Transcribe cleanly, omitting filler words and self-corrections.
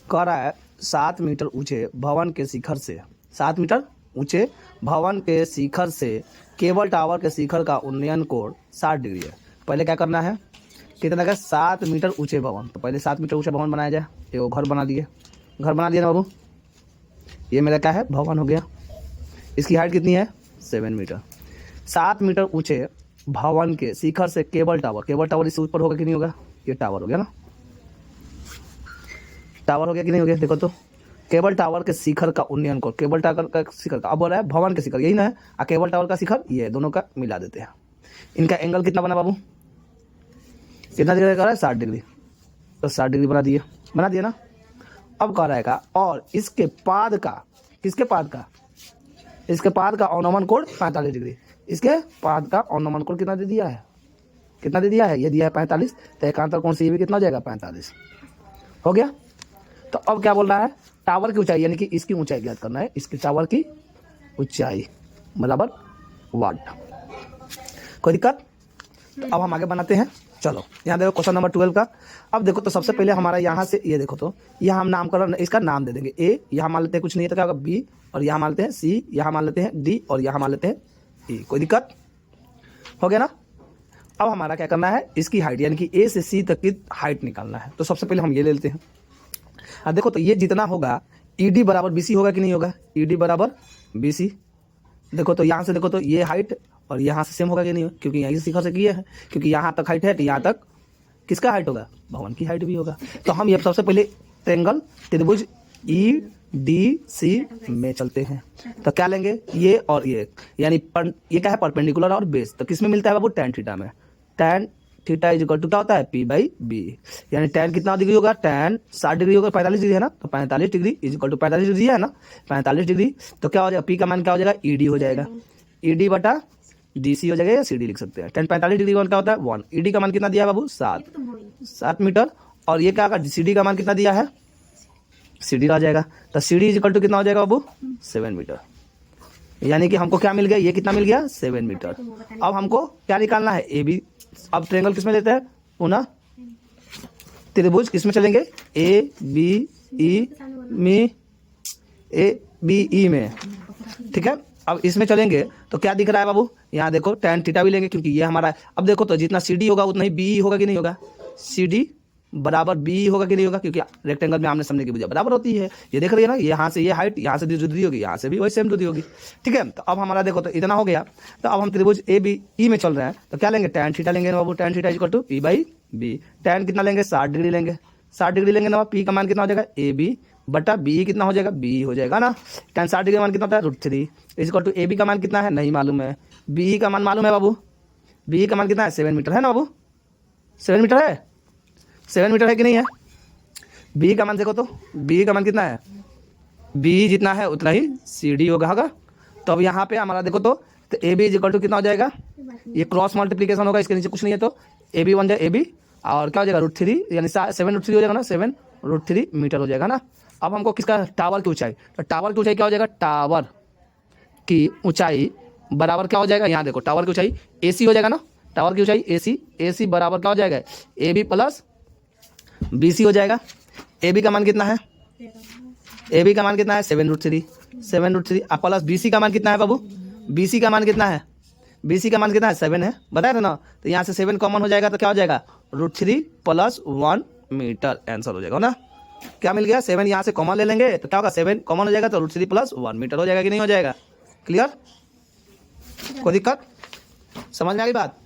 कह रहा है 7 मीटर ऊंचे भवन के शिखर से, 7 मीटर ऊंचे भवन के शिखर से केबल टावर के शिखर का उन्नयन कोण 60 डिग्री है। पहले क्या करना है, कितना का 7 मीटर ऊंचे भवन, तो पहले 7 मीटर ऊंचा भवन बनाया जाए। ये घर बना दिए, घर बना दिया ना बाबू। ये मेरा क्या है, भवन हो गया। इसकी हाइट कितनी है, 7 मीटर। 7 मीटर ऊंचे भवन के शिखर से केबल टावर, केबल टावर इससे ऊपर होगा कि नहीं होगा, ये टावर हो गया ना, टावर हो गया कि नहीं हो गया। देखो तो केबल टावर के शिखर का उन्नयन कोण, केबल टावर का शिखर का, अब बोल रहा है भवन के शिखर, यही ना है, और केबल टावर का शिखर, ये दोनों का मिला देते हैं। इनका एंगल कितना बना बाबू, कितना डिग्री कर रहा है, 60 डिग्री, तो 60 डिग्री बना दिए, बना दिया ना। अब कह रहेगा और इसके पाद का, किसके पाद का, इसके पाद का अवनमन कोण 45 डिग्री, इसके पाद का अवनमन कोण कितना दे दिया है, कितना दे दिया है, ये दिया है 45, तो एकांतर कोण से ये भी कितना हो जाएगा, 45 हो गया। तो अब क्या बोल रहा है, टावर की ऊंचाई, यानी कि इसकी ऊंचाई ज्ञात करना है, इसकी टावर की ऊंचाई बराबर वाट। कोई दिक्कत। तो अब हम आगे बनाते हैं, चलो यहाँ देखो क्वेश्चन नंबर 12 का। अब देखो तो सबसे पहले हमारा यहाँ से ये देखो तो यहाँ हम नामकरण इसका नाम दे देंगे। ए यहाँ मान लेते हैं, कुछ नहीं है तो क्या होगा बी, और यहाँ मान लेते हैं सी, यहाँ मान लेते हैं डी, और यहाँ मान लेते हैं ई। कोई दिक्कत हो गया ना। अब हमारा क्या करना है, इसकी हाइट यानी कि ए से सी तक की हाइट निकालना है। तो सबसे पहले हम ये ले लेते हैं। अब देखो तो ये जितना होगा ई डी बराबर बी सी होगा कि नहीं होगा, ई डी बराबर बी सी। देखो तो यहाँ से देखो तो ये हाइट और यहाँ से सेम होगा कि नहीं होगा, क्योंकि यहीं से शिखर से किए हैं, क्योंकि यहाँ तक हाइट है तो यहाँ तक किसका हाइट होगा, भवन की हाइट भी होगा। तो हम ये सबसे पहले ट्रायंगल त्रिभुज ई डी सी में चलते हैं। तो क्या लेंगे, ये और ये, यानी ये क्या है, परपेंडिकुलर और बेस। तो किस में मिलता है बाबू, tan थीटा में। tan theta is equal to क्या होता है, p बाई बी, यानी tan कितना डिग्री होगा, tan 60 डिग्री होगा, 45 डिग्री है ना, तो 45 degree is equal to 45 degree है ना, 45 डिग्री। तो क्या हो जाएगा, p का मान क्या हो जाएगा, ed हो जाएगा, ed बटा dc हो जाएगा, या cd लिख सकते हैं। tan 45 डिग्री का मान क्या होता है 1, ed का मान कितना दिया है बाबू 7 मीटर, और ये क्या होगा, cd का मान कितना दिया है, cd आ जाएगा। तो cd इज इक्वल टू कितना हो जाएगा बाबू, 7 मीटर, यानी कि हमको क्या मिल गया, ये कितना मिल गया, 7 मीटर। अब हमको क्या निकालना है, ए बी। अब ट्रायंगल किस में लेते हैं, पुनः त्रिभुज किस में चलेंगे, ए बी ई में, ए बी ई में, ठीक है। अब इसमें चलेंगे तो क्या दिख रहा है बाबू, यहाँ देखो tan थीटा भी लेंगे, क्योंकि ये हमारा, अब देखो तो जितना सी डी होगा उतना ही बी होगा कि नहीं होगा, सी डी बराबर बी होगा कि नहीं होगा, क्योंकि रेक्टेंगल में आमने सामने की भुजा बराबर होती है। ये देख रही है ना, यहाँ से ये हाइट, यहाँ से जुदी होगी, यहाँ से भी वही सेम जुदी होगी, ठीक है। तो अब हमारा देखो तो इतना हो गया। तो अब हम त्रिभुज ए बी ई में चल रहे हैं, तो क्या लेंगे, tan थीटा लेंगे ना बाबू, tan theta equal to P by B. tan कितना लेंगे, 60 डिग्री लेंगे, 60 डिग्री लेंगे ना, पी का मान कितना हो जाएगा, ए बी बटा बी कितना हो जाएगा, बी हो जाएगा ना। tan 60 डिग्री का मान कितना होता है, √3 इक्वल टू ए बी का मान कितना है, नहीं मालूम है, बी का मान मालूम है बाबू, बी का मान कितना है, 7 मीटर है ना बाबू, 7 मीटर है, 7 मीटर है कि नहीं है। बी का मान देखो तो, बी का मान कितना है, बी जितना है उतना ही सी डी होगा। तो अब यहाँ पे हमारा देखो तो A B is equal to कितना हो जाएगा, ये क्रॉस मल्टीप्लीकेशन होगा, इसके नीचे कुछ नहीं है, तो ए बी बन जाए ए बी, और क्या हो जाएगा √3, यानी 7√3 हो जाएगा ना, 7√3 मीटर हो जाएगा ना। अब हमको किसका, टावर की ऊंचाई, तो टावर की ऊंचाई क्या हो जाएगा, टावर की ऊंचाई बराबर क्या हो जाएगा, यहाँ देखो टावर की ऊंचाई ए सी हो जाएगा ना, टावर की ऊंचाई ए सी बराबर क्या हो जाएगा, A B plus B C हो जाएगा। ए बी का मान कितना है, ए बी का मान कितना है, 7√3 प्लस बी सी का मान कितना है बाबू, बी सी का मान कितना है, बी सी का मान कितना है, 7 है, बताया था ना। तो यहाँ से 7 कॉमन हो जाएगा, तो क्या हो जाएगा, √3 + 1 मीटर आंसर हो जाएगा ना। क्या मिल गया, 7 यहाँ से कॉमन ले लेंगे तो क्या होगा, 7 कॉमन हो जाएगा, तो √3 + 1 मीटर हो जाएगा कि नहीं हो जाएगा। क्लियर, कोई दिक्कत, समझ में आ गई बात।